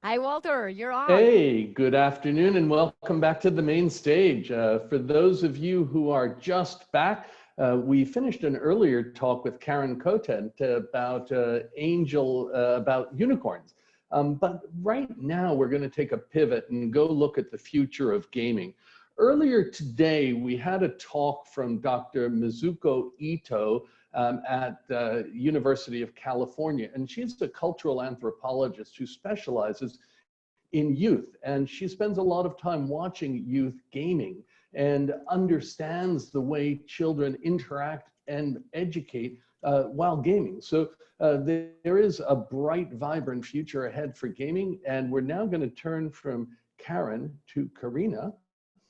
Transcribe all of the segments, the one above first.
Hi, Walter, you're on. Hey, good afternoon and welcome back to the main stage. For those of you who are just back, we finished an earlier talk with Karen Kotent about about unicorns. But right now we're going to take a pivot and go look at the future of gaming. Earlier today, we had a talk from Dr. Mizuko Ito at the University of California, and she's a cultural anthropologist who specializes in youth, and she spends a lot of time watching youth gaming and understands the way children interact and educate while gaming. So there is a bright, vibrant future ahead for gaming, and we're now going to turn from Karen to Karena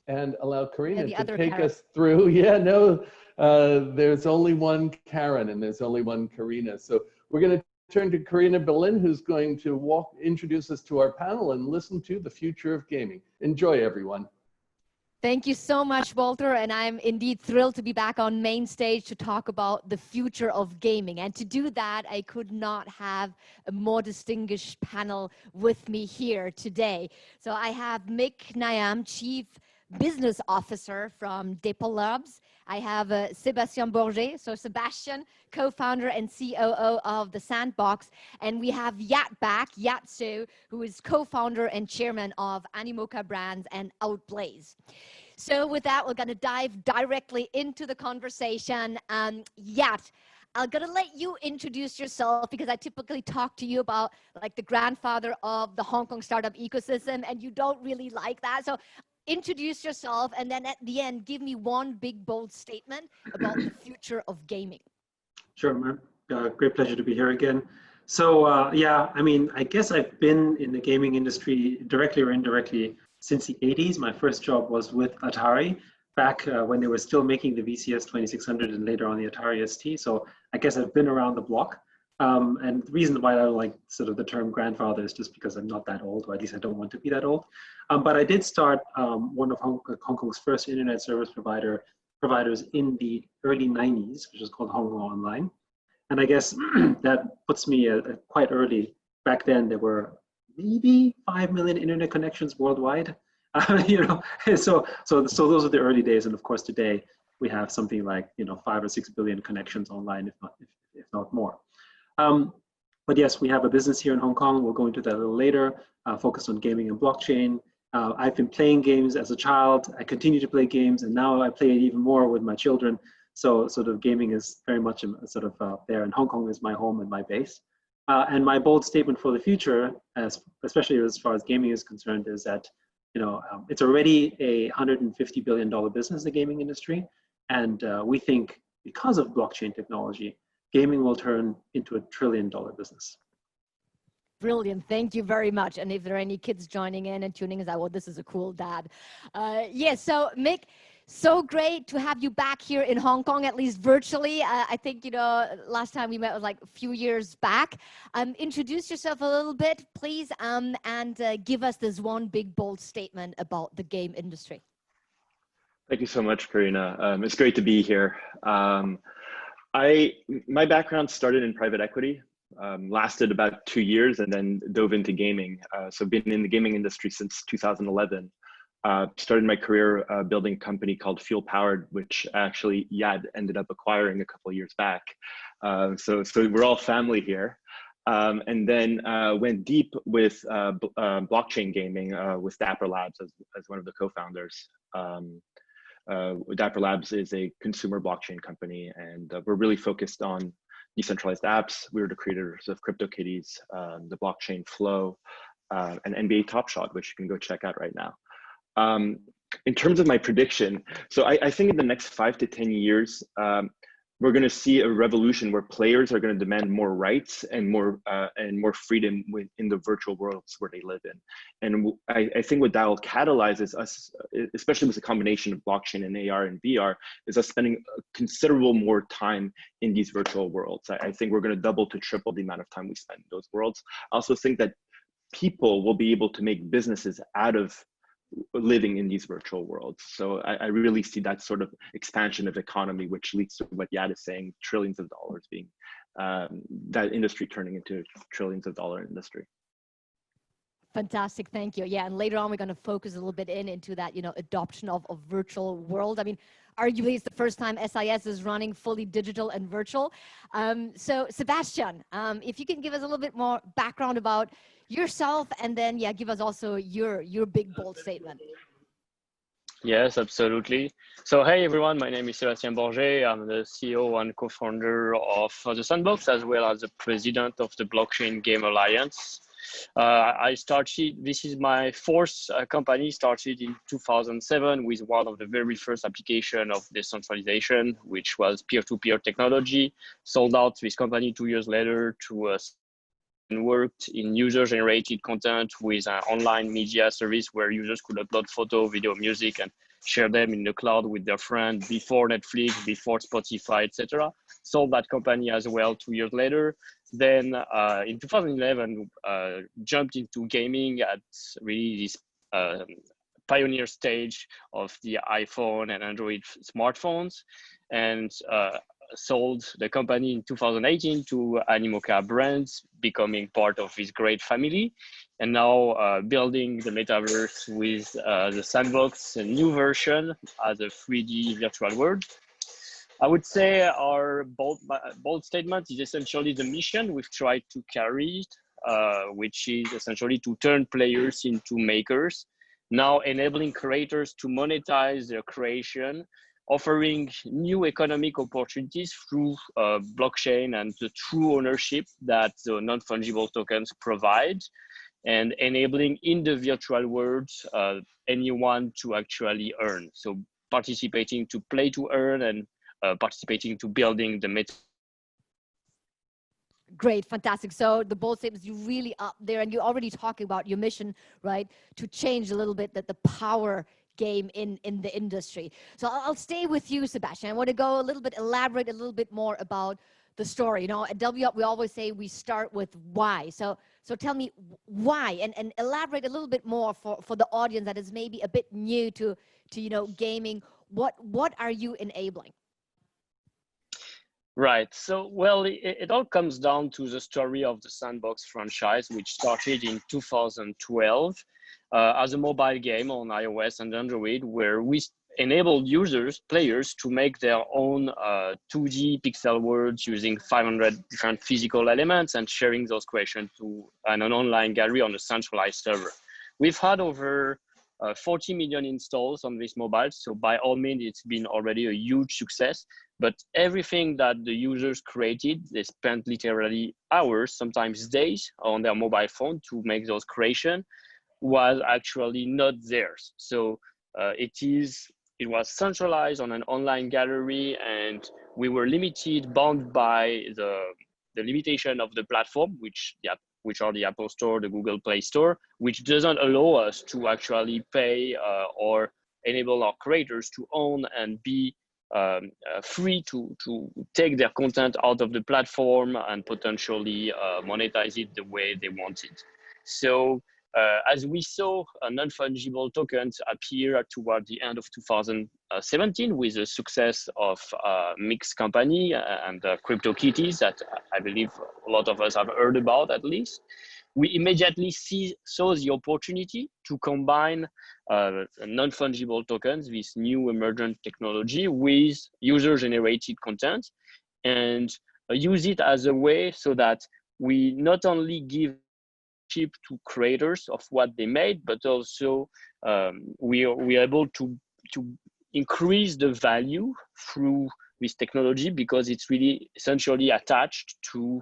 and allow Karena The to other take Karen. us through. Yeah, no, there's only one Karen and there's only one Karena. So we're going to turn to Karena Belin, who's going to introduce us to our panel and listen to the future of gaming. Enjoy, everyone. Thank you so much, Walter, and I'm indeed thrilled to be back on main stage to talk about the future of gaming. And to do that, I could not have a more distinguished panel with me here today. So I have Naayem, Chief Business Officer from Dapper. I have Sebastien Borget, so Sebastien, co-founder and COO of the Sandbox. And we have Yatsu, who is co-founder and chairman of Animoca Brands and Outblaze. So with that, we're going to dive directly into the conversation. Yat, I'm going to let you introduce yourself because I typically talk to you about like the grandfather of the Hong Kong startup ecosystem, and you don't really like that. So introduce yourself, and then at the end, give me one big, bold statement about the future of gaming. Sure, man. Great pleasure to be here again. So yeah, I mean, I guess I've been in the gaming industry directly or indirectly since the 80s. My first job was with Atari back when they were still making the VCS 2600 and later on the Atari ST. So I guess I've been around the block. And the reason why I don't like sort of the term grandfather is just because I'm not that old, or at least I don't want to be that old. But I did start one of Hong Kong's first internet service providers in the early 90s, which was called Hong Kong Online. And I guess that puts me quite early. Back then, there were maybe 5 million internet connections worldwide. So those are the early days. And of course, today we have something like 5 or 6 billion connections online, if not more. But yes, we have a business here in Hong Kong. We'll go into that a little later, focused on gaming and blockchain. I've been playing games as a child. I continue to play games, and now I play it even more with my children. So sort of gaming is very much sort of there, and Hong Kong is my home and my base. And my bold statement for the future, especially as far as gaming is concerned, is that it's already a $150 billion business, the gaming industry, and we think because of blockchain technology, gaming will turn into a $1 trillion business. Brilliant. Thank you very much. And if there are any kids joining in and tuning in, well, this is a cool dad. Yes, so Mick, so great to have you back here in Hong Kong, at least virtually. I think, last time we met was like a few years back. Introduce yourself a little bit, please, and give us this one big, bold statement about the game industry. Thank you so much, Karena. It's great to be here. My background started in private equity, lasted about 2 years, and then dove into gaming. So been in the gaming industry since 2011. Started my career building a company called Fuel Powered, which actually Yad ended up acquiring a couple of years back. So we're all family here. And then went deep with blockchain gaming with Dapper Labs as one of the co-founders. Dapper Labs is a consumer blockchain company, and we're really focused on decentralized apps. We were the creators of Cryptokitties, the blockchain flow, and NBA Top Shot, which you can go check out right now. In terms of my prediction, so I think in the next 5 to 10 years, we're going to see a revolution where players are going to demand more rights and more freedom in the virtual worlds where they live in. And I think what that will catalyze is us, especially with the combination of blockchain and AR and VR, is us spending a considerable more time in these virtual worlds. I think we're going to double to triple the amount of time we spend in those worlds. I also think that people will be able to make businesses out of living in these virtual worlds. So I really see that sort of expansion of economy, which leads to what Yad is saying, trillions of dollars being, that industry turning into trillions of dollar industry. Fantastic, thank you. Yeah, and later on we're going to focus a little bit into that, adoption of virtual world. I mean, arguably it's the first time SIS is running fully digital and virtual. So Sebastien, if you can give us a little bit more background about yourself, and then give us also your big bold statement. Yes, absolutely. So, hey everyone, my name is Sebastien Borget. I'm the CEO and co-founder of the Sandbox, as well as the president of the Blockchain Game Alliance. This is my fourth company, started in 2007 with one of the very first application of decentralization, which was peer-to-peer technology. Sold out this company 2 years later to and worked in user-generated content with an online media service where users could upload photo, video, music, and share them in the cloud with their friends before Netflix, before Spotify, etc. Sold that company as well 2 years later. Then in 2011, jumped into gaming at really this pioneer stage of the iPhone and Android smartphones, and sold the company in 2018 to Animoca brands, becoming part of this great family, and now building the metaverse with the Sandbox, a new version as a 3D virtual world. I would say our bold statement is essentially the mission we've tried to carry, which is essentially to turn players into makers, now enabling creators to monetize their creation, offering new economic opportunities through blockchain and the true ownership that the non-fungible tokens provide, and enabling in the virtual world anyone to actually earn. So participating to play to earn, and participating to building the meta. Great, fantastic. So the bold statements, you really up there, and you're already talking about your mission, right, to change a little bit the power game in the industry. So I'll stay with you, Sebastien. I want to go a little bit, elaborate a little bit more about the story. At WHub, we always say we start with why. So tell me why, and elaborate a little bit more for the audience that is maybe a bit new to gaming. What are you enabling? Right. So, well, it all comes down to the story of the Sandbox franchise, which started in 2012 as a mobile game on iOS and Android, where we enabled players to make their own 2D pixel worlds using 500 different physical elements and sharing those creations to an online gallery on a centralized server. We've had over 40 million installs on this mobile, so by all means, it's been already a huge success. But everything that the users created, they spent literally hours, sometimes days, on their mobile phone to make those creations, was actually not theirs. So it was centralized on an online gallery, and we were bound by the limitation of the platform, which are the Apple Store, the Google Play Store, which doesn't allow us to actually pay or enable our creators to own and be free to take their content out of the platform and potentially monetize it the way they wanted. So as we saw, non-fungible tokens appear toward the end of 2017 with the success of Mix company and Cryptokitties that I believe a lot of us have heard about at least. We immediately saw the opportunity to combine non-fungible tokens, this new emergent technology, with user-generated content, and use it as a way so that we not only give to creators of what they made, but also we are able to increase the value through this technology, because it's really essentially attached to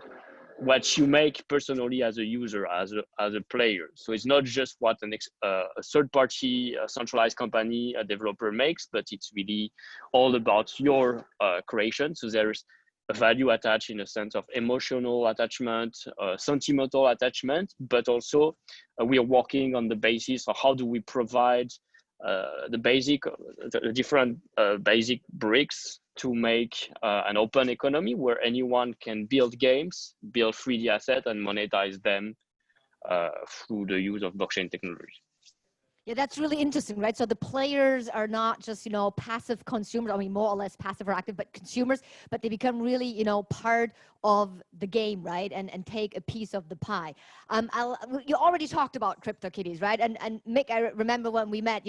what you make personally as a user, as a player. So it's not just what a third-party centralized company, a developer makes, but it's really all about your creation. So there's a value attached in a sense of emotional attachment, sentimental attachment, but also we are working on the basis of how do we provide the different basic bricks to make an open economy where anyone can build games, build 3D assets, and monetize them through the use of blockchain technology. Yeah, that's really interesting, right? So the players are not just, passive consumers, I mean, more or less passive or active, but consumers, but they become really, part of the game, right? And take a piece of the pie. You already talked about Cryptokitties, right? And Mick, I remember when we met,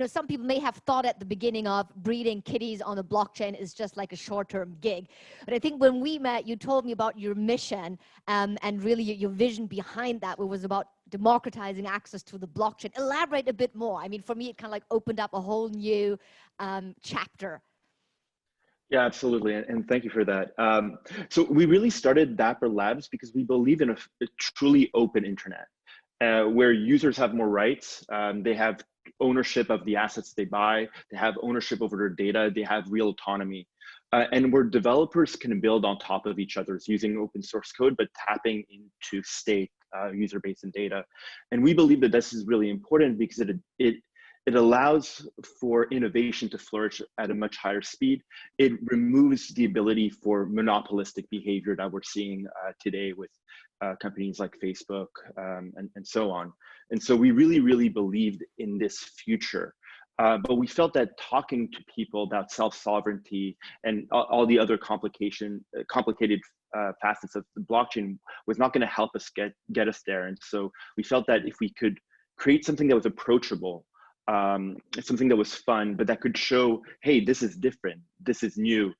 some people may have thought at the beginning of breeding kitties on a blockchain is just like a short-term gig. But I think when we met, you told me about your mission and really your vision behind that, which was about democratizing access to the blockchain. Elaborate a bit more. I mean, for me, it kind of like opened up a whole new chapter. Yeah, absolutely. And thank you for that. So we really started Dapper Labs because we believe in a truly open internet where users have more rights. They have ownership of the assets they buy. They have ownership over their data. They have real autonomy. And where developers can build on top of each other's using open source code, but tapping into state user base and data. And we believe that this is really important because it allows for innovation to flourish at a much higher speed. It removes the ability for monopolistic behavior that we're seeing today with companies like Facebook and so on. And so we really, really believed in this future. But we felt that talking to people about self-sovereignty and all the other complicated facets of the blockchain was not going to help us get us there. And so we felt that if we could create something that was approachable, something that was fun, but that could show, hey, this is different, this is new,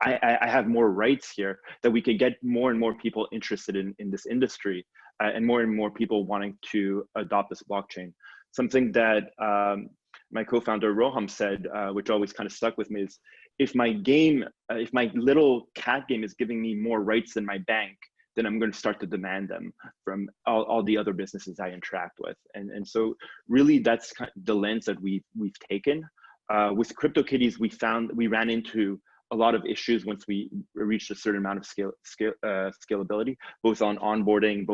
I have more rights here, that we could get more and more people interested in this industry and more people wanting to adopt this blockchain. Something that my co-founder Roham said, which always kind of stuck with me, is if my little cat game is giving me more rights than my bank, then I'm going to start to demand them from all the other businesses I interact with. And so really that's kind of the lens that we've taken. With Cryptokitties, we ran into a lot of issues once we reached a certain amount of scalability, both on onboarding,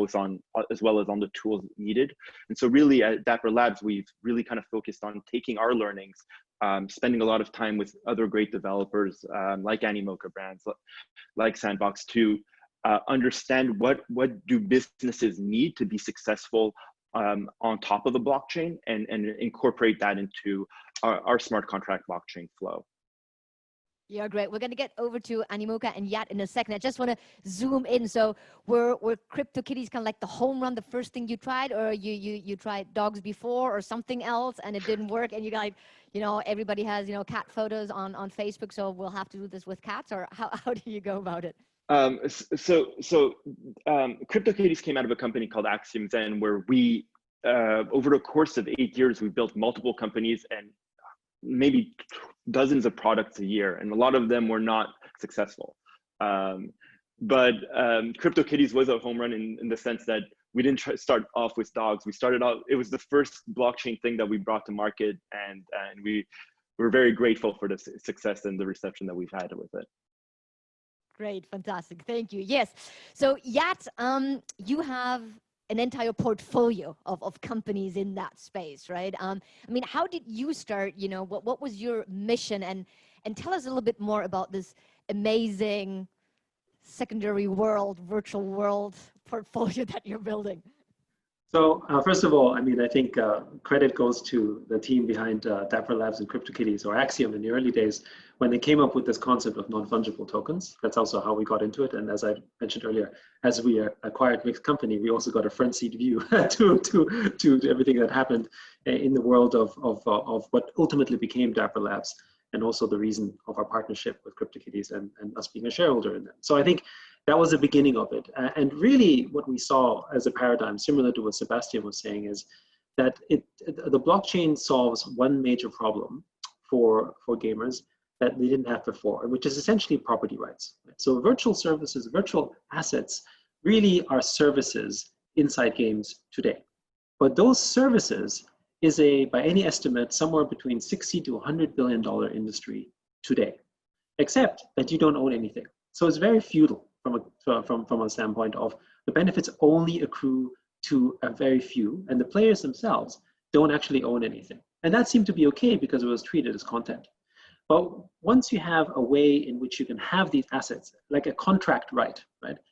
as well as on the tools needed. And so really at Dapper Labs, we've really kind of focused on taking our learnings, spending a lot of time with other great developers like Animoca brands, like Sandbox, to understand what do businesses need to be successful on top of the blockchain, and incorporate that into our smart contract blockchain flow. Yeah, great. We're going to get over to Animoca and Yat in a second. I just want to zoom in. So were Cryptokitties kind of like the home run, the first thing you tried, or you tried dogs before or something else and it didn't work, and you got, everybody has, cat photos on Facebook, so we'll have to do this with cats, or how do you go about it? Cryptokitties came out of a company called Axiom Zen, where we, over the course of 8 years, we built multiple companies and maybe dozens of products a year, and a lot of them were not successful. But Cryptokitties was a home run in the sense that we didn't start off with dogs. We started out, it was the first blockchain thing that we brought to market, and we're very grateful for the success and the reception that we've had with it. Great, fantastic, thank you. Yes, so Yat, you have an entire portfolio of companies in that space, right? I mean, how did you start? What was your mission? And tell us a little bit more about this amazing secondary world, virtual world portfolio that you're building. So first of all, I mean, I think credit goes to the team behind Dapper Labs and Cryptokitties, or Axiom, in the early days when they came up with this concept of non-fungible tokens. That's also how we got into it. And as I mentioned earlier, as we acquired Mixed Company, we also got a front seat view to everything that happened in the world of what ultimately became Dapper Labs, and also the reason of our partnership with Cryptokitties and us being a shareholder in them. So I think that was the beginning of it. And really what we saw as a paradigm, similar to what Sebastien was saying, is that the blockchain solves one major problem for gamers that they didn't have before, which is essentially property rights. So virtual services, virtual assets really are services inside games today. But those services is by any estimate, somewhere between $60 to $100 billion industry today, except that you don't own anything. So it's very feudal from a standpoint of the benefits only accrue to a very few, and the players themselves don't actually own anything. And that seemed to be okay because it was treated as content. But once you have a way in which you can have these assets, like a contract right,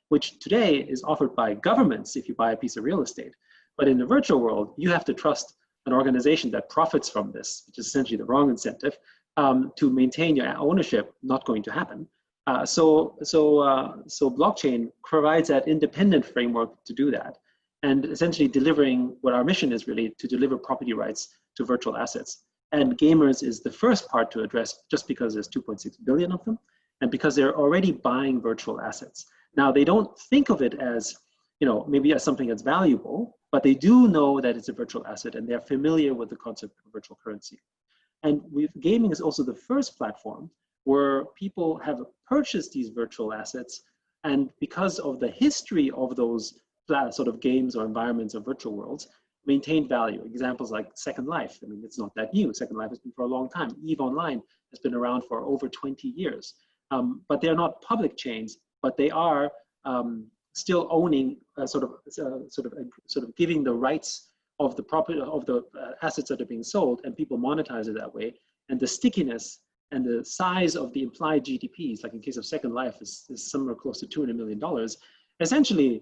which today is offered by governments if you buy a piece of real estate, but in the virtual world, you have to trust an organization that profits from this, which is essentially the wrong incentive, to maintain your ownership, not going to happen. So blockchain provides that independent framework to do that, and essentially delivering what our mission is really to deliver property rights to virtual assets. And gamers is the first part to address, just because there's 2.6 billion of them, and because they're already buying virtual assets. Now, they don't think of it as, maybe as something that's valuable, but they do know that it's a virtual asset, and they're familiar with the concept of virtual currency. And gaming is also the first platform where people have purchased these virtual assets, and because of the history of those sort of games or environments or virtual worlds, maintained value. Examples like Second Life. I mean, it's not that new. Second Life has been for a long time. EVE Online has been around for over 20 years. But they're not public chains, but they are still owning sort of giving the rights of the property of the assets that are being sold, and people monetize it that way. And the stickiness and the size of the implied GDPs, like in case of Second Life, is somewhere close to $200 million. Essentially,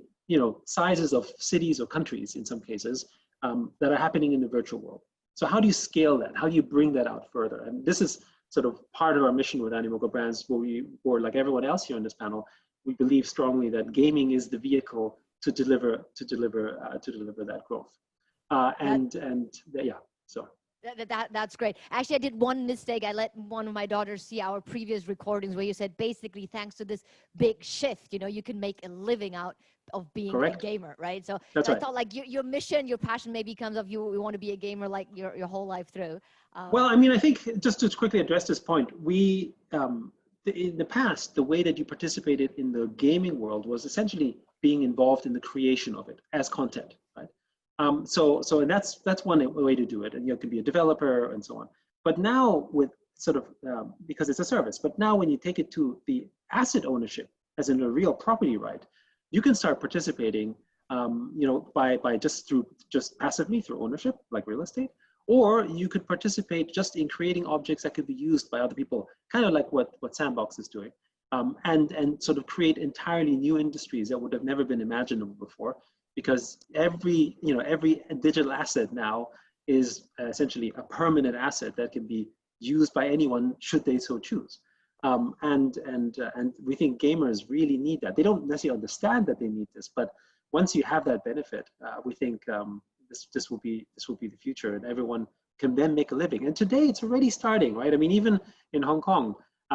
sizes of cities or countries in some cases that are happening in the virtual world. So how do you scale that? How do you bring that out further? And this is sort of part of our mission with Animoca Brands, where like everyone else here on this panel, we believe strongly that gaming is the vehicle to deliver that growth. So. That's great. Actually, I did one mistake. I let one of my daughters see our previous recordings where you said basically thanks to this big shift, you can make a living out of being a gamer, right? So that's I right. thought like your mission, your passion maybe comes of you want to be a gamer like your whole life through. Well, I mean, I think just to quickly address this point, in the past, the way that you participated in the gaming world was essentially being involved in the creation of it as content, right? And that's one way to do it, and you can be a developer and so on. But now with sort of because it's a service, but now when you take it to the asset ownership, as in a real property right, you can start participating, by just passively through ownership, like real estate, or you could participate just in creating objects that could be used by other people, kind of like what Sandbox is doing, and sort of create entirely new industries that would have never been imaginable before. Because every digital asset now is essentially a permanent asset that can be used by anyone should they so choose. And we think gamers really need that. They don't necessarily understand that they need this, but once you have that benefit, we think this will be the future, and everyone can then make a living. And today it's already starting, right? I mean, even in Hong Kong,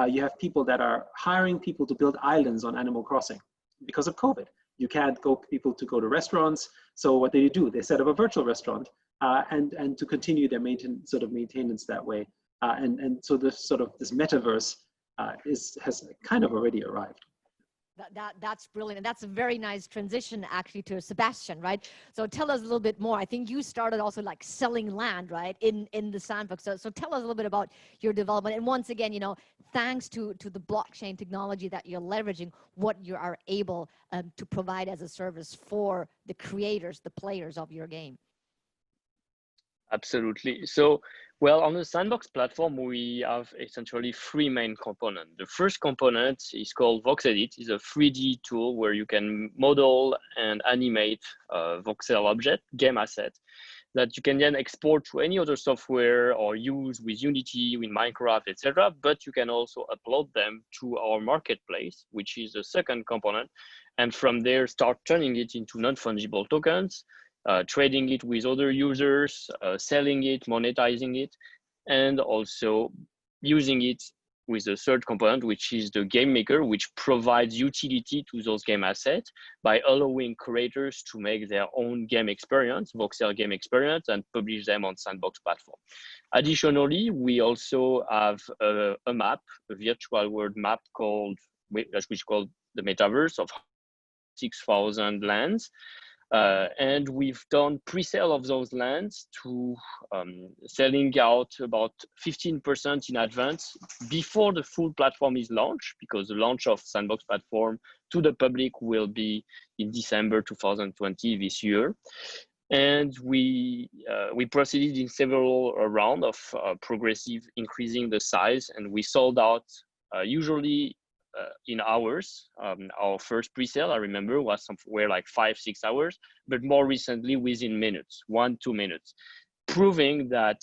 you have people that are hiring people to build islands on Animal Crossing because of COVID. You can't people to go to restaurants. So what do? They set up a virtual restaurant and to continue their maintenance that way. And so this metaverse has kind of already arrived. That's brilliant. And that's a very nice transition actually to Sebastien, right? So tell us a little bit more. I think you started also like selling land, right, in the Sandbox. So tell us a little bit about your development. And once again, thanks to the blockchain technology that you're leveraging, what you are able to provide as a service for the creators, the players of your game. Absolutely. So, well, on the Sandbox platform, we have essentially three main components. The first component is called VoxEdit. It's a 3D tool where you can model and animate voxel object, game asset, that you can then export to any other software or use with Unity, with Minecraft, etc. But you can also upload them to our marketplace, which is the second component. And from there, start turning it into non-fungible tokens, trading it with other users, selling it, monetizing it, and also using it with the third component, which is the game maker, which provides utility to those game assets by allowing creators to make their own game experience, voxel game experience, and publish them on Sandbox platform. Additionally, we also have a map, a virtual world map which is called the Metaverse of 6,000 lands. And we've done pre-sale of those lands to selling out about 15% in advance before the full platform is launched, because the launch of Sandbox platform to the public will be in December 2020 this year. And we proceeded in several rounds of progressive increasing the size, and we sold out usually in hours. Our first pre-sale, I remember, was somewhere like 5-6 hours, but more recently within minutes, 1-2 minutes. proving that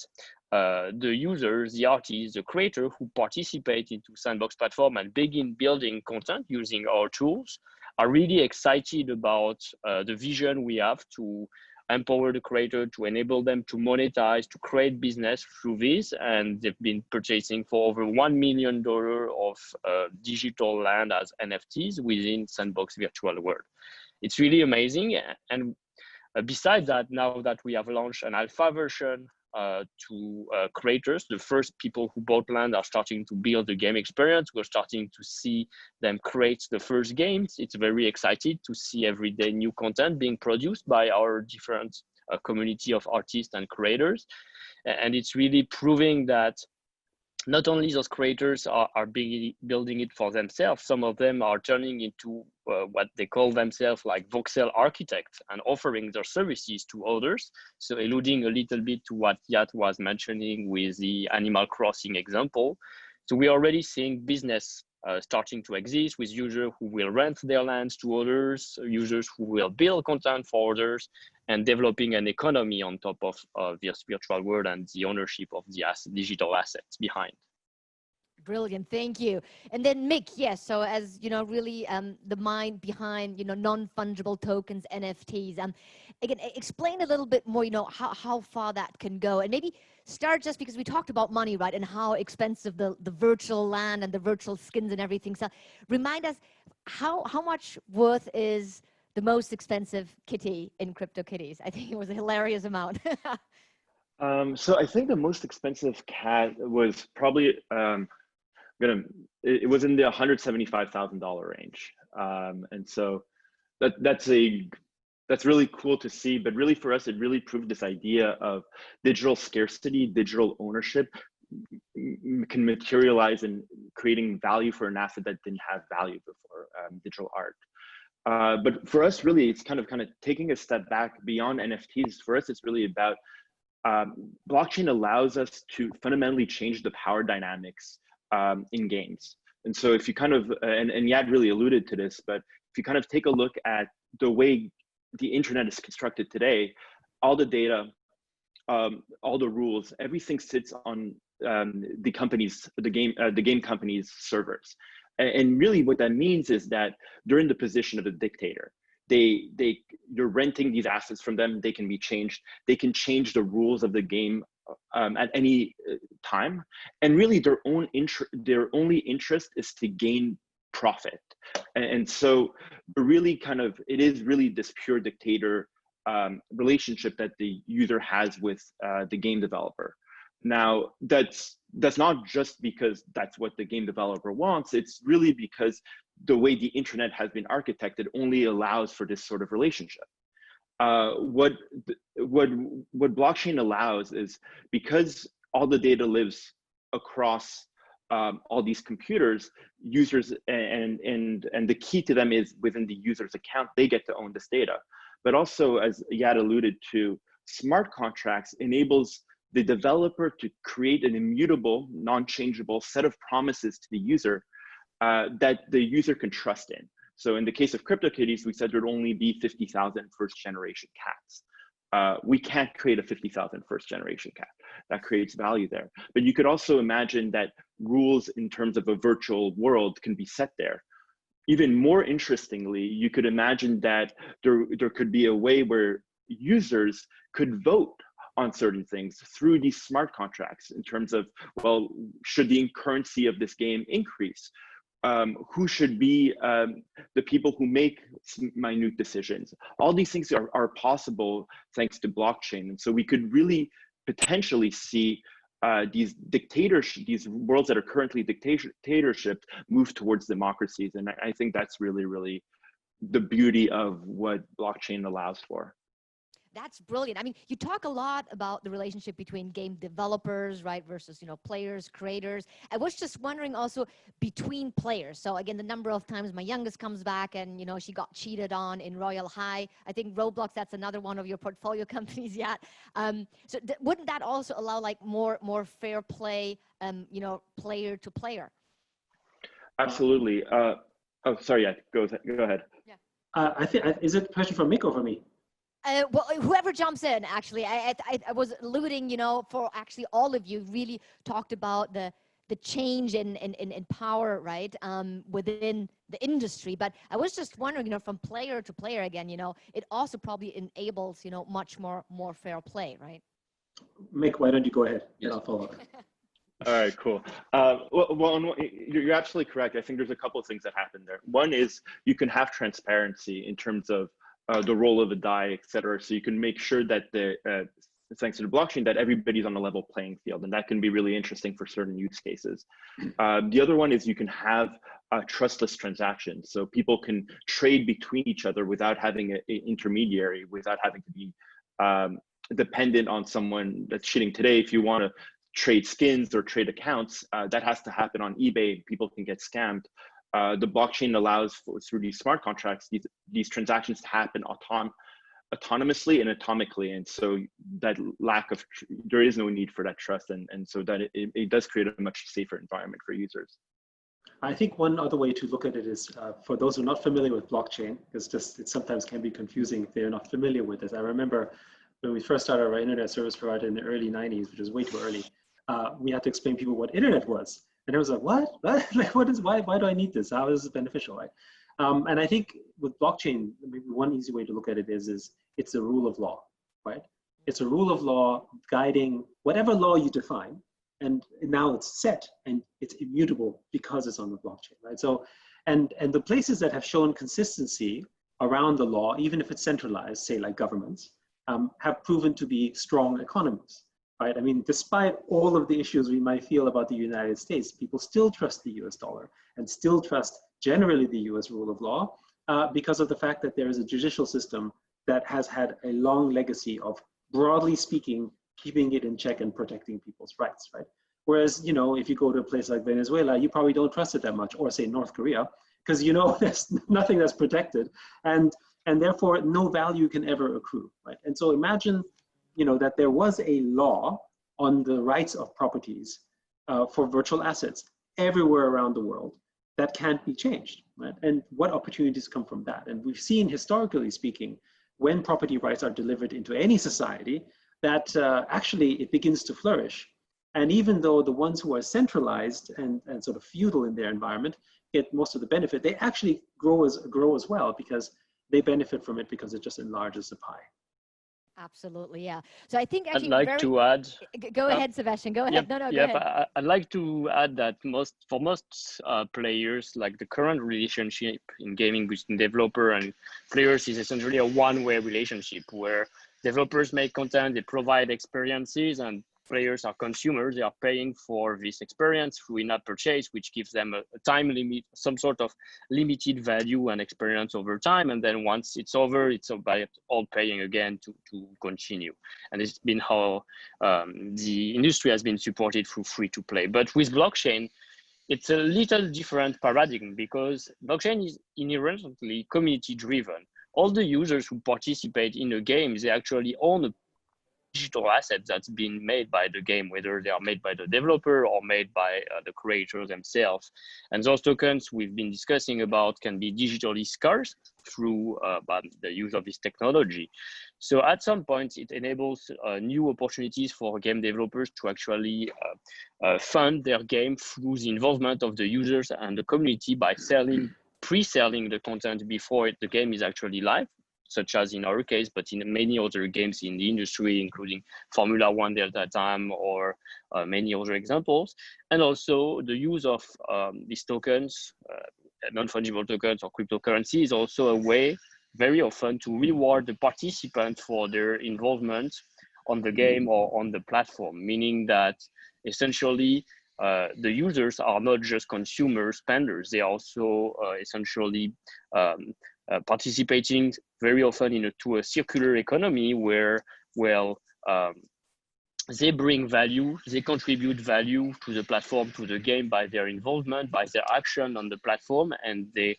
the users, the artists, the creators who participate into Sandbox platform and begin building content using our tools are really excited about the vision we have to empower the creator, to enable them to monetize, to create business through this. And they've been purchasing for over $1 million of digital land as NFTs within Sandbox virtual world. It's really amazing. And besides that, now that we have launched an alpha version to creators, the first people who bought land are starting to build the game experience. We're starting to see them create the first games. It's very exciting to see every day new content being produced by our different community of artists and creators. And it's really proving that not only those creators are building it for themselves, some of them are turning into what they call themselves like voxel architects and offering their services to others. So alluding a little bit to what Yat was mentioning with the Animal Crossing example. So we're already seeing business starting to exist with users who will rent their lands to others, users who will build content for others, and developing an economy on top of this virtual world and the ownership of the digital assets behind. Brilliant, thank you. And then Mick, yes, so as you know, really the mind behind, you know, non-fungible tokens, NFTs. Again, explain a little bit more, you know, how far that can go. And maybe start just because we talked about money, right? And how expensive the virtual land and the virtual skins and everything. So remind us, how much worth is the most expensive kitty in Cryptokitties? I think it was a hilarious amount. So I think the most expensive cat was probably, it was in the $175,000 range. And so that's really cool to see, but really for us, it really proved this idea of digital scarcity, digital ownership can materialize in creating value for an asset that didn't have value before, digital art. But for us, really, it's kind of taking a step back beyond NFTs. For us, it's really about blockchain allows us to fundamentally change the power dynamics in games. And so if you and Yad really alluded to this, but if you take a look at the way the internet is constructed today, all the data, all the rules, everything sits on the game company's servers. And really what that means is that they're in the position of a dictator. You're renting these assets from them. They can be changed. They can change the rules of the game at any time. And really their only interest is to gain profit. And so really it is really this pure dictator relationship that the user has with the game developer. Now, that's not just because that's what the game developer wants. It's really because the way the internet has been architected only allows for this sort of relationship. What blockchain allows is, because all the data lives across all these computers, users, and the key to them is within the user's account, they get to own this data. But also, as Yad alluded to, smart contracts enables the developer to create an immutable, non-changeable set of promises to the user that the user can trust in. So in the case of Cryptokitties, we said there'd only be 50,000 first generation cats. We can't create a 50,000 first generation cat. That creates value there. But you could also imagine that rules in terms of a virtual world can be set there. Even more interestingly, you could imagine that there could be a way where users could vote on certain things through these smart contracts in terms of, well, should the currency of this game increase? Who should be the people who make minute decisions? All these things are possible thanks to blockchain. And so we could really potentially see these worlds that are currently dictatorships move towards democracies. And I think that's really, really the beauty of what blockchain allows for. That's brilliant. I mean, you talk a lot about the relationship between game developers, right, versus, you know, players, creators. I was just wondering also between players. So again, the number of times my youngest comes back and, you know, she got cheated on in Royal High. I think Roblox, that's another one of your portfolio companies yet. So wouldn't that also allow like more fair play, you know, player to player? Absolutely. Oh, sorry, yeah, go ahead. Yeah. I think, is it a question for Mick or for me? Well, whoever jumps in, actually, I was alluding, you know, for actually all of you really talked about the change in power, right, within the industry. But I was just wondering, you know, from player to player again, you know, it also probably enables, you know, much more fair play, right? Mick, why don't you go ahead, Yes. and I'll follow up. All right, cool. You're absolutely correct. I think there's a couple of things that happen there. One is you can have transparency in terms of the role of the die, et cetera. So you can make sure that thanks to the blockchain, that everybody's on a level playing field. And that can be really interesting for certain use cases. The other one is you can have trustless transactions. So people can trade between each other without having an intermediary, without having to be dependent on someone that's cheating. Today, if you want to trade skins or trade accounts, that has to happen on eBay. People can get scammed. The blockchain allows through these smart contracts, these transactions to happen autonomously and atomically. And so that there is no need for that trust. And so that it does create a much safer environment for users. I think one other way to look at it is for those who are not familiar with blockchain, because it sometimes can be confusing if they're not familiar with this. I remember when we first started our internet service provider in the early 90s, which was way too early, we had to explain to people what internet was. And it was like, what? Like, why do I need this? How is this beneficial, right? And I think with blockchain, maybe one easy way to look at it is it's a rule of law, right? It's a rule of law guiding whatever law you define. And now it's set and it's immutable because it's on the blockchain, right? So, and the places that have shown consistency around the law, even if it's centralized, say like governments, have proven to be strong economies, right? I mean, despite all of the issues we might feel about the United States, people still trust the US dollar and still trust generally the US rule of law because of the fact that there is a judicial system that has had a long legacy of, broadly speaking, keeping it in check and protecting people's rights, right? Whereas, you know, if you go to a place like Venezuela, you probably don't trust it that much, or say North Korea, because you know there's nothing that's protected, and therefore no value can ever accrue, right? And so imagine, you know, that there was a law on the rights of properties for virtual assets everywhere around the world that can't be changed, right? And what opportunities come from that? And we've seen, historically speaking, when property rights are delivered into any society, that actually it begins to flourish. And even though the ones who are centralized and sort of feudal in their environment get most of the benefit, they actually grow as well because they benefit from it because it just enlarges the pie. Absolutely, yeah. So I think actually I'd like to add. Go ahead, Sebastien. Go ahead. Yep, Go ahead. I'd like to add that for most players, like the current relationship in gaming between developer and players is essentially a one-way relationship where developers make content, they provide experiences, and players are consumers. They are paying for this experience through in-app purchase, which gives them a time limit, some sort of limited value and experience over time. And then once it's over, it's about all paying again to continue. And it's been how the industry has been supported through free-to-play. But with blockchain, it's a little different paradigm because blockchain is inherently community-driven. All the users who participate in a game, they actually own a digital assets that's been made by the game, whether they are made by the developer or made by the creators themselves. And those tokens we've been discussing about can be digitally scarce through the use of this technology. So at some point, it enables new opportunities for game developers to actually fund their game through the involvement of the users and the community by pre-selling the content before the game is actually live, such as in our case, but in many other games in the industry, including Formula One Delta Time or many other examples. And also the use of these tokens, non-fungible tokens or cryptocurrency is also a way very often to reward the participants for their involvement on the game or on the platform, meaning that essentially the users are not just consumer spenders, they are also essentially participating very often into a circular economy where, well, they bring value, they contribute value to the platform, to the game by their involvement, by their action on the platform, and they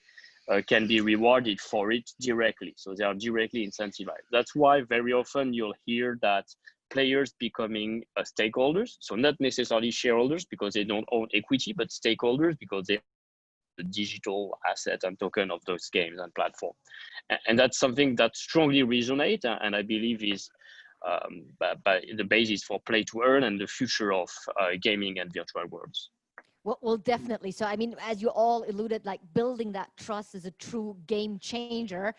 can be rewarded for it directly. So they are directly incentivized. That's why very often you'll hear that players becoming stakeholders. So not necessarily shareholders because they don't own equity, but stakeholders because they the digital asset and token of those games and platform. And that's something that strongly resonates, and I believe is by the basis for play to earn and the future of gaming and virtual worlds. Well, definitely. So, I mean, as you all alluded, like building that trust is a true game changer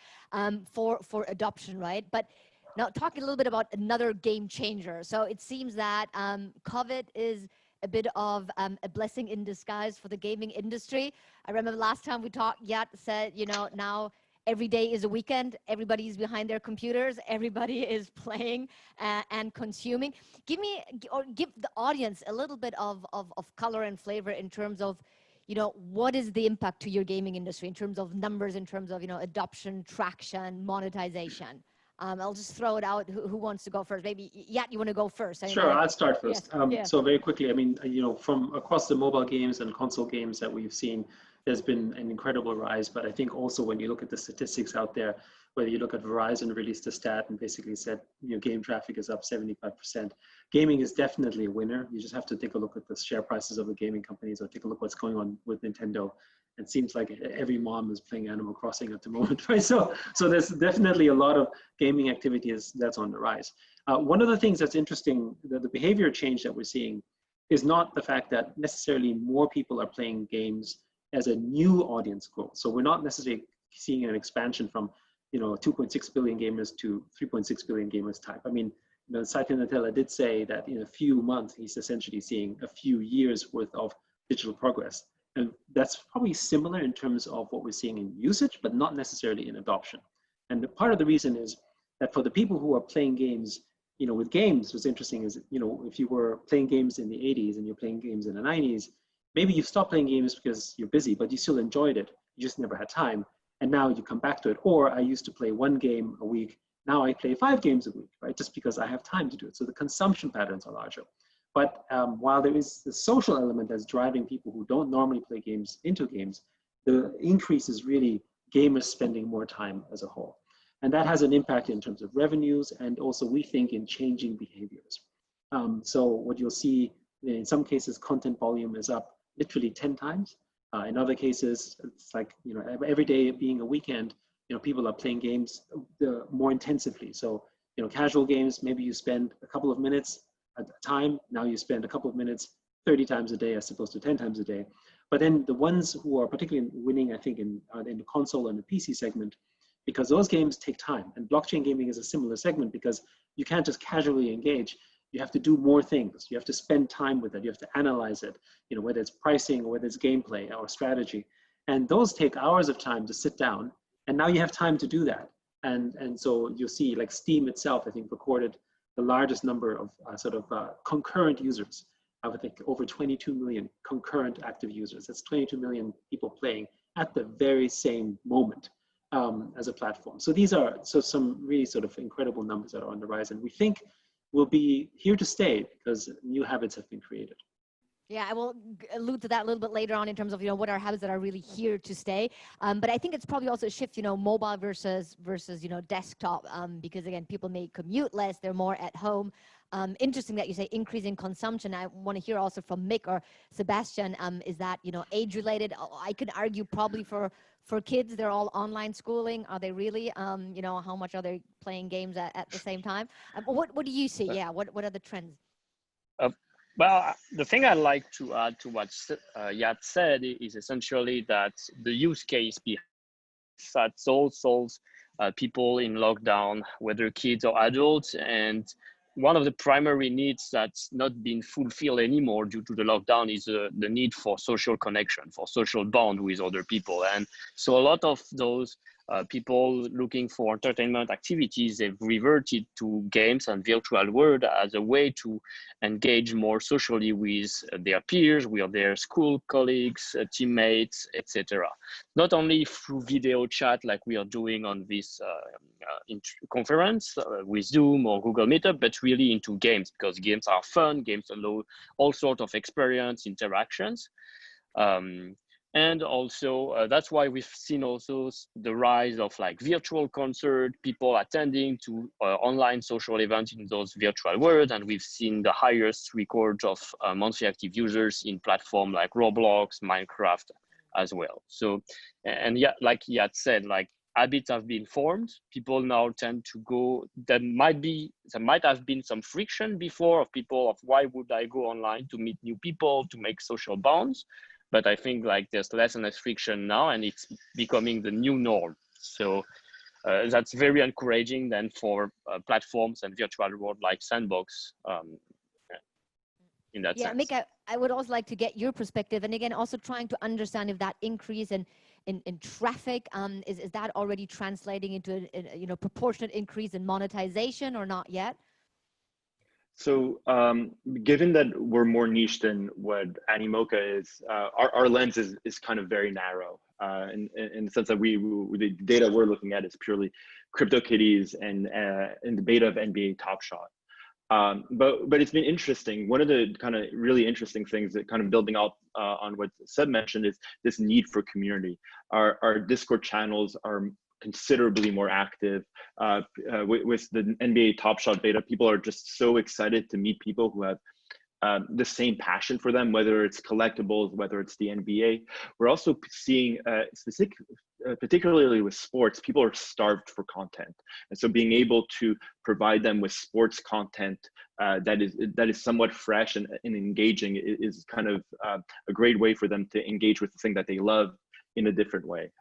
for adoption, right? But now talking a little bit about another game changer. So it seems that COVID is a bit of a blessing in disguise for the gaming industry. I remember last time we talked, Yat said, you know, now every day is a weekend. Everybody's behind their computers. Everybody is playing and consuming. Give the audience a little bit of color and flavor in terms of, you know, what is the impact to your gaming industry in terms of numbers, in terms of, you know, adoption, traction, monetization. I'll just throw it out. Who wants to go first? Maybe Yat, you want to go first? I mean, sure, I'll start first. Yes. So very quickly, I mean, you know, from across the mobile games and console games that we've seen, there's been an incredible rise. But I think also when you look at the statistics out there, whether you look at Verizon released a stat and basically said, you know, game traffic is up 75%. Gaming is definitely a winner. You just have to take a look at the share prices of the gaming companies or take a look what's going on with Nintendo. It seems like every mom is playing Animal Crossing at the moment, right? So there's definitely a lot of gaming activities that's on the rise. One of the things that's interesting, the behavior change that we're seeing is not the fact that necessarily more people are playing games as a new audience growth. So we're not necessarily seeing an expansion from, you know, 2.6 billion gamers to 3.6 billion gamers type. I mean, you know, Satya Nadella did say that in a few months, he's essentially seeing a few years worth of digital progress. And that's probably similar in terms of what we're seeing in usage, but not necessarily in adoption. And part of the reason is that for the people who are playing games, you know, with games, what's interesting is, you know, if you were playing games in the 80s and you're playing games in the 90s, maybe you stopped playing games because you're busy, but you still enjoyed it. You just never had time. And now you come back to it. Or I used to play 1 game a week. Now I play 5 games a week, right? Just because I have time to do it. So the consumption patterns are larger. But while there is the social element that's driving people who don't normally play games into games, the increase is really gamers spending more time as a whole. And that has an impact in terms of revenues and also we think in changing behaviors. So what you'll see in some cases, content volume is up literally 10 times. In other cases, it's like, you know, every day being a weekend, you know, people are playing games more intensively. So, you know, casual games, maybe you spend a couple of minutes at a time. Now you spend a couple of minutes 30 times a day as opposed to 10 times a day. But then the ones who are particularly winning, I think, in the console and the PC segment, because those games take time. And blockchain gaming is a similar segment because you can't just casually engage. You have to do more things. You have to spend time with it. You have to analyze it, you know, whether it's pricing or whether it's gameplay or strategy. And those take hours of time to sit down. And now you have time to do that. And so you'll see like Steam itself, I think, recorded the largest number of concurrent users. I would think over 22 million concurrent active users. That's 22 million people playing at the very same moment as a platform. So these are some really sort of incredible numbers that are on the rise. And we think will be here to stay because new habits have been created. Yeah, I will allude to that a little bit later on in terms of, you know, what are habits that are really here to stay. But I think it's probably also a shift, you know, mobile versus, you know, desktop, because again, people may commute less, they're more at home. Interesting that you say increasing consumption. I want to hear also from Mick or Sebastien, is that, you know, age related? I could argue probably for kids, they're all online schooling. Are they really, you know, how much are they playing games at the same time? What do you see? Yeah, what are the trends? Well, the thing I'd like to add to what Yat said is essentially that the use case behind that solves people in lockdown, whether kids or adults, and one of the primary needs that's not been fulfilled anymore due to the lockdown is the need for social connection, for social bond with other people. And so a lot of those people looking for entertainment activities, they've reverted to games and virtual world as a way to engage more socially with their peers, with their school colleagues, teammates, etc. Not only through video chat like we are doing on this conference with Zoom or Google Meetup, but really into games, because games are fun, games allow all sorts of experience, interactions. And also, that's why we've seen also the rise of like virtual concert, people attending to online social events in those virtual worlds. And we've seen the highest records of monthly active users in platforms like Roblox, Minecraft, as well. So, and yeah, like he had said, like habits have been formed. People now tend to go, there might have been some friction before of people of why would I go online to meet new people, to make social bonds. But I think like there's less and less friction now, and it's becoming the new norm. So that's very encouraging then for platforms and virtual world like Sandbox in that yeah, sense. Mick, I would also like to get your perspective, and again, also trying to understand if that increase in traffic is that already translating into a proportionate increase in monetization or not yet? So given that we're more niche than what Animoca is, our lens is kind of very narrow in the sense that the data we're looking at is purely Cryptokitties and the beta of NBA Top Shot. But it's been interesting. One of the kind of really interesting things that kind of building out on what Seb mentioned is this need for community. Our Discord channels are considerably more active with the NBA Top Shot beta. People are just so excited to meet people who have the same passion for them, whether it's collectibles, whether it's the NBA. We're also seeing particularly with sports, people are starved for content. And so being able to provide them with sports content that is somewhat fresh and engaging is kind of a great way for them to engage with the thing that they love in a different way.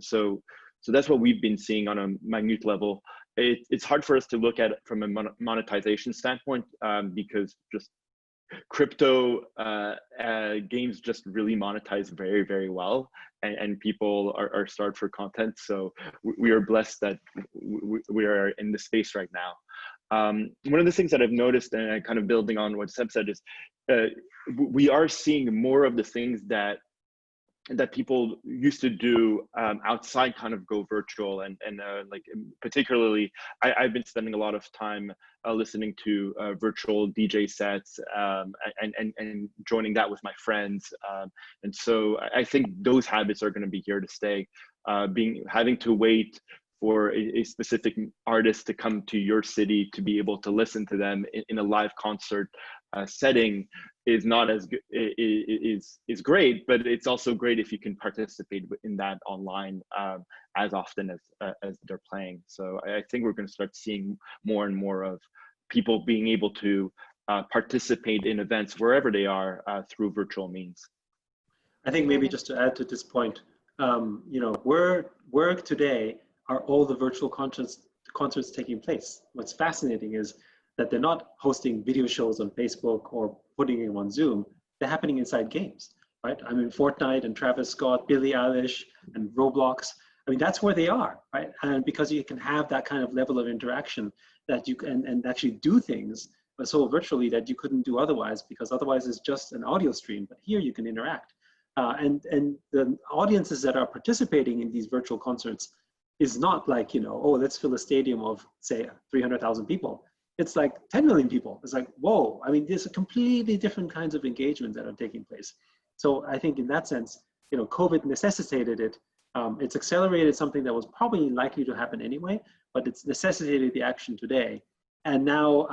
So that's what we've been seeing on a minute level. It's hard for us to look at it from a monetization standpoint because just crypto games just really monetize very, very well, and people are starved for content. So we are blessed that we are in the space right now. One of the things that I've noticed, and kind of building on what Seb said, is we are seeing more of the things that people used to do outside kind of go virtual, and like particularly I've been spending a lot of time listening to virtual DJ sets and joining that with my friends, and so I think those habits are going to be here to stay. Having to wait for a specific artist to come to your city to be able to listen to them in a live concert setting is not as good, is great, but it's also great if you can participate in that online as often as they're playing. So I think we're going to start seeing more and more of people being able to participate in events wherever they are through virtual means. I think maybe just to add to this point, where today are all the virtual concerts taking place? What's fascinating is that they're not hosting video shows on Facebook or putting them on Zoom. They're happening inside games, right? I mean, Fortnite and Travis Scott, Billie Eilish and Roblox. I mean, that's where they are, right? And because you can have that kind of level of interaction that you can and actually do things so virtually that you couldn't do otherwise, because otherwise it's just an audio stream. But here you can interact, and the audiences that are participating in these virtual concerts is not like, oh, let's fill a stadium of say 300,000 people. It's like 10 million people. It's like, whoa. I mean, there's a completely different kinds of engagement that are taking place. So I think in that sense, COVID necessitated it. It's accelerated something that was probably likely to happen anyway, but it's necessitated the action today. And now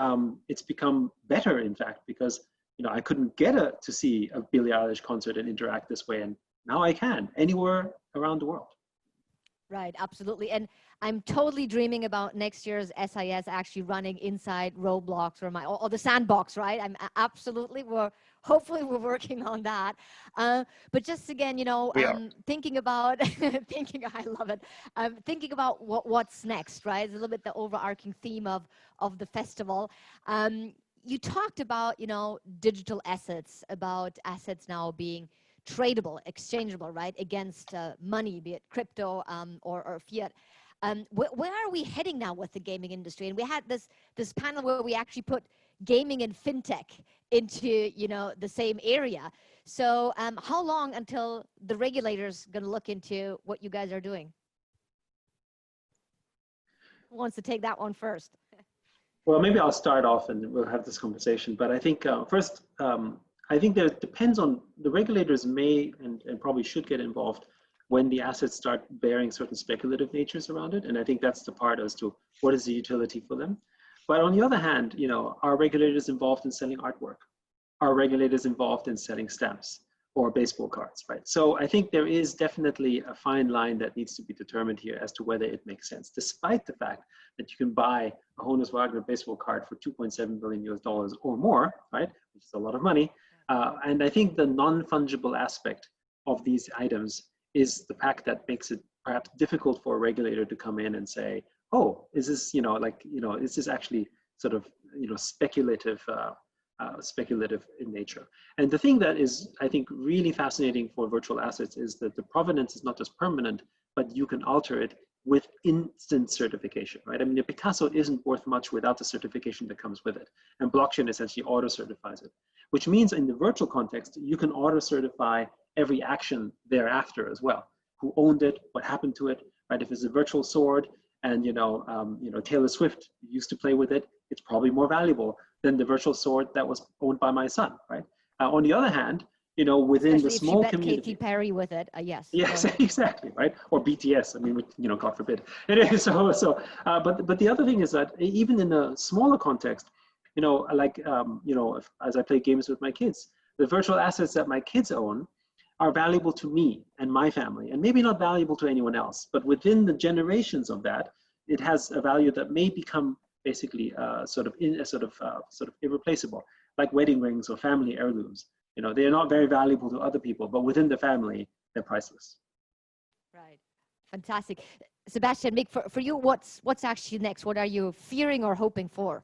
it's become better, in fact, because I couldn't get to see a Billie Eilish concert and interact this way, and now I can anywhere around the world. Right, absolutely. And I'm totally dreaming about next year's SIS actually running inside Roblox or the Sandbox, right? Hopefully we're working on that. But just again, thinking about, I love it. Thinking about what's next, right? It's a little bit the overarching theme of the festival. You talked about, digital assets, about assets now being tradable, exchangeable, right, against money, be it crypto or fiat. Where are we heading now with the gaming industry? And we had this panel where we actually put gaming and fintech into the same area. So how long until the regulator's going to look into what you guys are doing? Who wants to take that one first? Well, maybe I'll start off and we'll have this conversation. But I think first, I think that it depends on the regulators may and probably should get involved when the assets start bearing certain speculative natures around it. And I think that's the part as to what is the utility for them. But on the other hand, are regulators involved in selling artwork? Are regulators involved in selling stamps? or baseball cards, right? So I think there is definitely a fine line that needs to be determined here as to whether it makes sense, despite the fact that you can buy a Honus Wagner baseball card for $2.7 billion US or more, right? Which is a lot of money. And I think the non-fungible aspect of these items is the fact that makes it perhaps difficult for a regulator to come in and say, oh, is this, is this actually sort of, speculative in nature. And the thing that is, I think, really fascinating for virtual assets is that the provenance is not just permanent, but you can alter it with instant certification, right? I mean, a Picasso isn't worth much without the certification that comes with it. And blockchain essentially auto-certifies it, which means in the virtual context, you can auto-certify every action thereafter as well. Who owned it, what happened to it, right? If it's a virtual sword and, Taylor Swift used to play with it, it's probably more valuable than the virtual sword that was owned by my son, right? On the other hand, within Especially the small if she met community. Katy Perry with it, yes. Yes, exactly, right? Or BTS. I mean, God forbid. Anyway, but the other thing is that even in a smaller context, as I play games with my kids, the virtual assets that my kids own are valuable to me and my family, and maybe not valuable to anyone else. But within the generations of that, it has a value that may become basically sort of irreplaceable, like wedding rings or family heirlooms. They are not very valuable to other people, but within the family, they're priceless. Right. Fantastic. Sebastien, Mick, for you, what's actually next? What are you fearing or hoping for?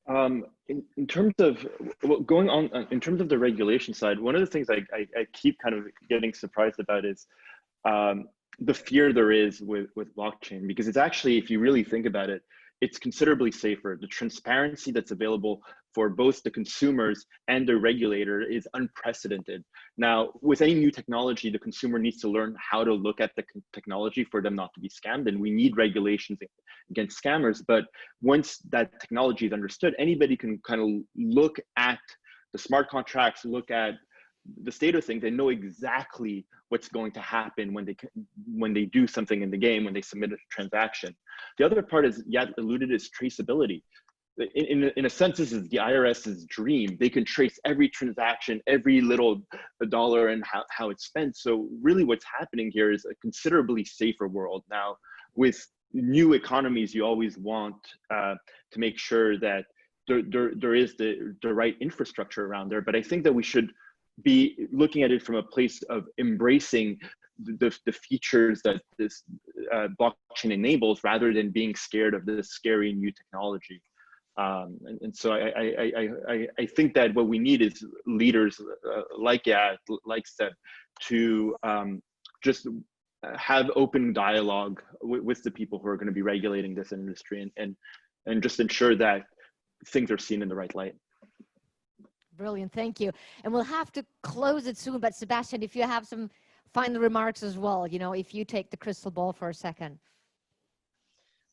In terms of going on, in terms of the regulation side, one of the things I keep kind of getting surprised about is the fear there is with blockchain, because it's actually, if you really think about it, it's considerably safer. The transparency that's available for both the consumers and the regulator is unprecedented. Now, with any new technology, the consumer needs to learn how to look at the technology for them not to be scammed, and we need regulations against scammers. But once that technology is understood, anybody can kind of look at the smart contracts, look at the state of things, and know exactly what's going to happen when they do something in the game, when they submit a transaction. The other part is, Yat alluded, is traceability. In a sense, this is the IRS's dream. They can trace every transaction, every little dollar, and how it's spent. So really what's happening here is a considerably safer world. Now, with new economies, you always want to make sure that there is the right infrastructure around there. But I think that we should be looking at it from a place of embracing the features that this blockchain enables, rather than being scared of this scary new technology. And so I think that what we need is leaders like Seb, to just have open dialogue with the people who are going to be regulating this industry, and just ensure that things are seen in the right light. Brilliant, thank you. And we'll have to close it soon, but Sebastien, if you have some final remarks as well, if you take the crystal ball for a second.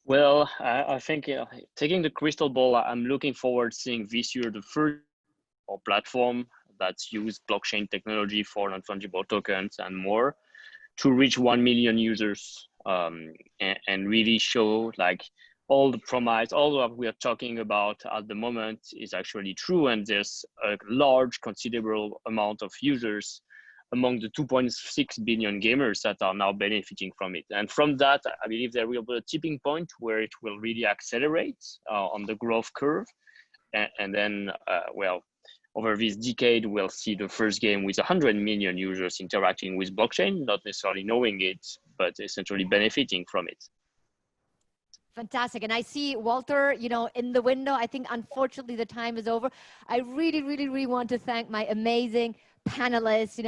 Well, I think taking the crystal ball, I'm looking forward to seeing this year the first platform that's used blockchain technology for non-fungible tokens and more to reach 1 million users, and really show like all the promise, all that we are talking about at the moment is actually true, and there's a large, considerable amount of users among the 2.6 billion gamers that are now benefiting from it. And from that, I believe there will be a tipping point where it will really accelerate on the growth curve. And then, well, over this decade, we'll see the first game with 100 million users interacting with blockchain, not necessarily knowing it, but essentially benefiting from it. Fantastic. And I see Walter, in the window. I think, unfortunately, the time is over. I really, really, really want to thank my amazing panelists,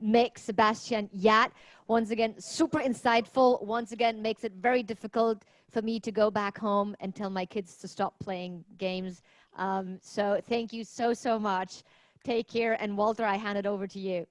Mick, Sebastien, Yat. Once again, super insightful. Once again, makes it very difficult for me to go back home and tell my kids to stop playing games. So thank you so much. Take care. And Walter, I hand it over to you.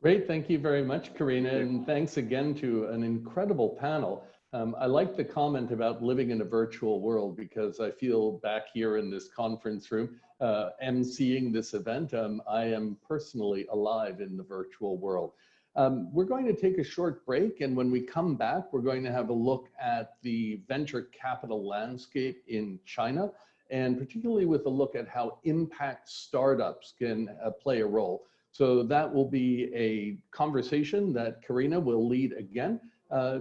Great. Thank you very much, Karena. And thanks again to an incredible panel. I like the comment about living in a virtual world, because I feel back here in this conference room, emceeing this event, I am personally alive in the virtual world. We're going to take a short break, and when we come back, we're going to have a look at the venture capital landscape in China, and particularly with a look at how impact startups can play a role. So that will be a conversation that Karena will lead again.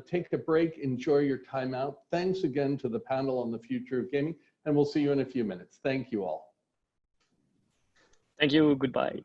Take a break, enjoy your time out. Thanks again to the panel on the future of gaming, and we'll see you in a few minutes. Thank you all. Thank you. Goodbye.